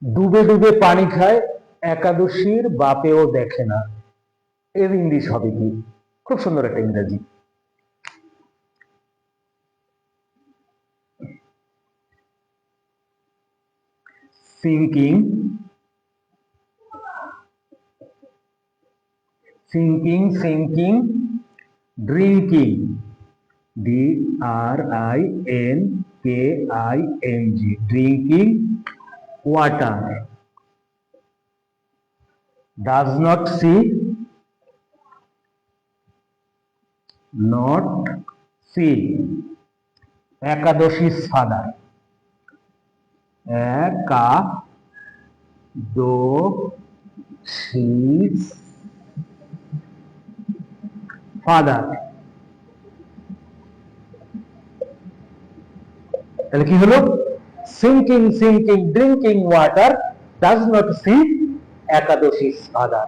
ডুবে ডুবে পানি খায়, একাদশীর বাপেও দেখে না। এর ইংলিশ হবে কি? খুব সুন্দর একটা ইংরেজি। Sinking, sinking, sinking, drinking, DRINKING, drinking water. does not see, not see, Ekadashi's father, Ekadashi's father। তাহলে কি হলো? Sinking, sinking, drinking water, does not see, Ekadashi's father।